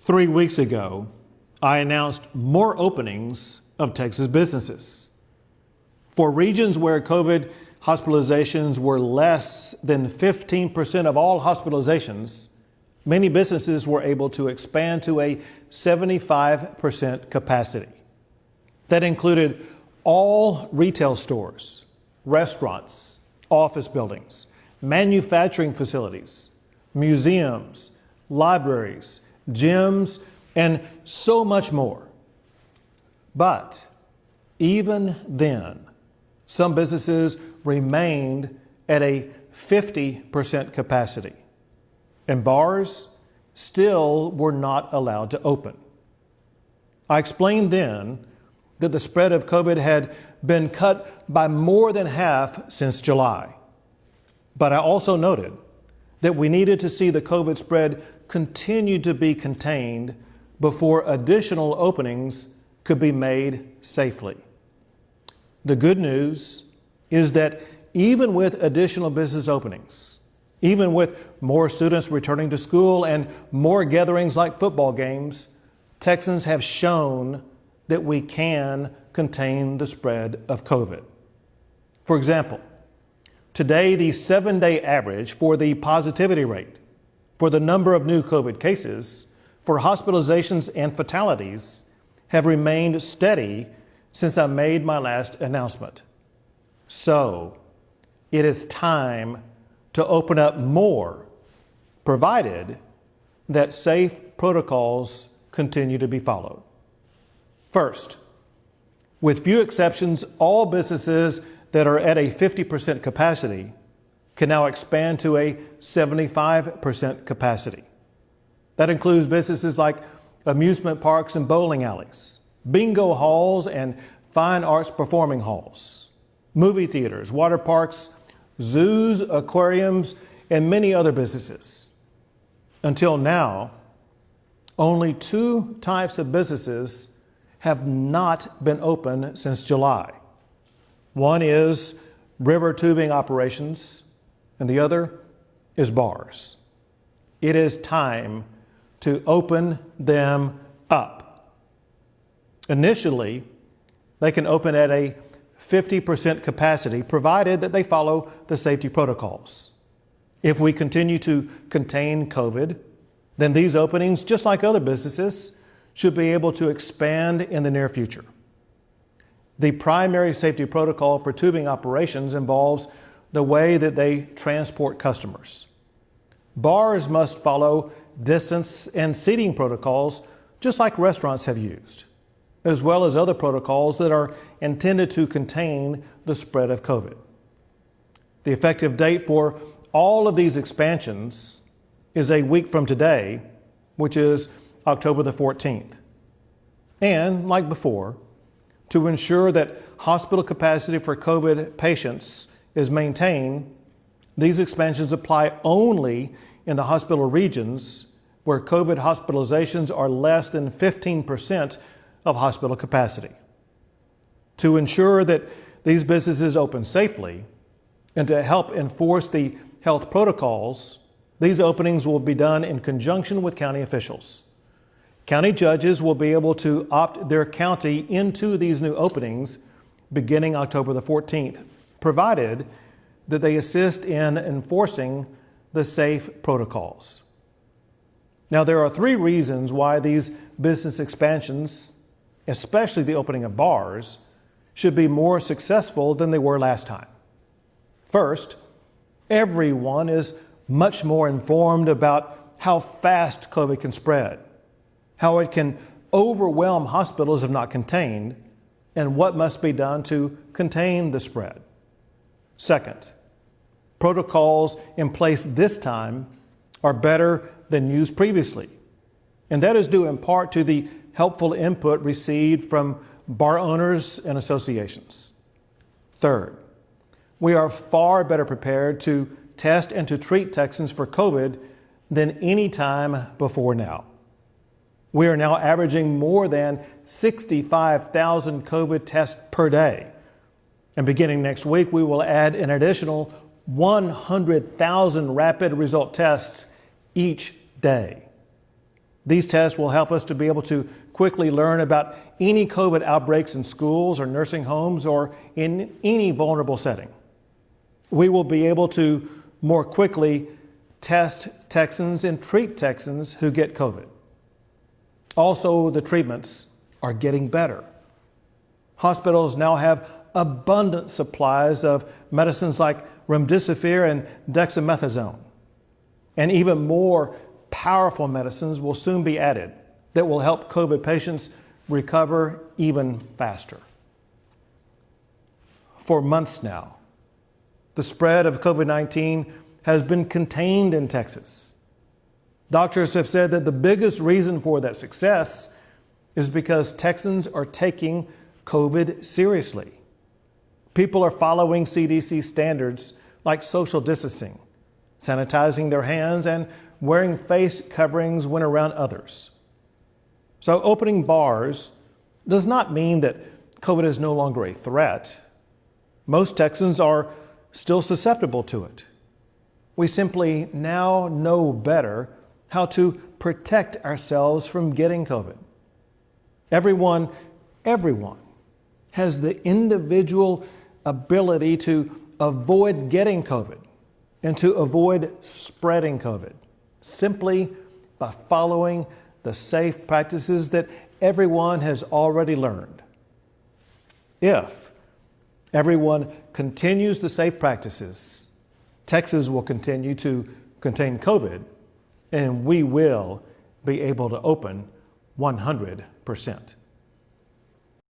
3 weeks ago, I announced more openings of Texas businesses. For regions where COVID hospitalizations were less than 15% of all hospitalizations, many businesses were able to expand to a 75% capacity. That included all retail stores, restaurants, office buildings, manufacturing facilities, museums, libraries, gyms, and so much more. But even then, some businesses remained at a 50% capacity, and bars still were not allowed to open. I explained then that the spread of COVID had been cut by more than half since July. But I also noted that we needed to see the COVID spread continue to be contained before additional openings could be made safely. The good news is that even with additional business openings, even with more students returning to school and more gatherings like football games, Texans have shown that we can contain the spread of COVID. For example, today the 7-day average for the positivity rate, for the number of new COVID cases, for hospitalizations and fatalities have remained steady since I made my last announcement. So, it is time to open up more, provided that safe protocols continue to be followed. First, with few exceptions, all businesses that are at a 50% capacity can now expand to a 75% capacity. That includes businesses like amusement parks and bowling alleys, bingo halls and fine arts performing halls, movie theaters, water parks, zoos, aquariums, and many other businesses. Until now, only 2 types of businesses have not been open since July. One is river tubing operations, and the other is bars. It is time to open them up. Initially, they can open at a 50% capacity, provided that they follow the safety protocols. If we continue to contain COVID, then these openings, just like other businesses, should be able to expand in the near future. The primary safety protocol for tubing operations involves the way that they transport customers. Bars must follow distance and seating protocols, just like restaurants have used, as well as other protocols that are intended to contain the spread of COVID. The effective date for all of these expansions is a week from today, which is October the 14th. And like before, to ensure that hospital capacity for COVID patients is maintained, these expansions apply only in the hospital regions where COVID hospitalizations are less than 15% of hospital capacity. To ensure that these businesses open safely and to help enforce the health protocols, these openings will be done in conjunction with county officials. County judges will be able to opt their county into these new openings beginning October the 14th, provided that they assist in enforcing the safe protocols. Now, there are 3 reasons why these business expansions, especially the opening of bars, should be more successful than they were last time. First, everyone is much more informed about how fast COVID can spread, how it can overwhelm hospitals if not contained, and what must be done to contain the spread. Second, protocols in place this time are better than used previously, and that is due in part to the helpful input received from bar owners and associations. Third, we are far better prepared to test and to treat Texans for COVID than any time before now. We are now averaging more than 65,000 COVID tests per day. And beginning next week, we will add an additional 100,000 rapid result tests each day. These tests will help us to be able to quickly learn about any COVID outbreaks in schools or nursing homes or in any vulnerable setting. We will be able to more quickly test Texans and treat Texans who get COVID. Also, the treatments are getting better. Hospitals now have abundant supplies of medicines like remdesivir and dexamethasone. And even more powerful medicines will soon be added that will help COVID patients recover even faster. For months now, the spread of COVID-19 has been contained in Texas. Doctors have said that the biggest reason for that success is because Texans are taking COVID seriously. People are following CDC standards like social distancing, sanitizing their hands, and wearing face coverings when around others. So opening bars does not mean that COVID is no longer a threat. Most Texans are still susceptible to it. We simply now know better how to protect ourselves from getting COVID. Everyone has the individual ability to avoid getting COVID and to avoid spreading COVID simply by following the safe practices that everyone has already learned. If everyone continues the safe practices, Texas will continue to contain COVID, and we will be able to open 100%.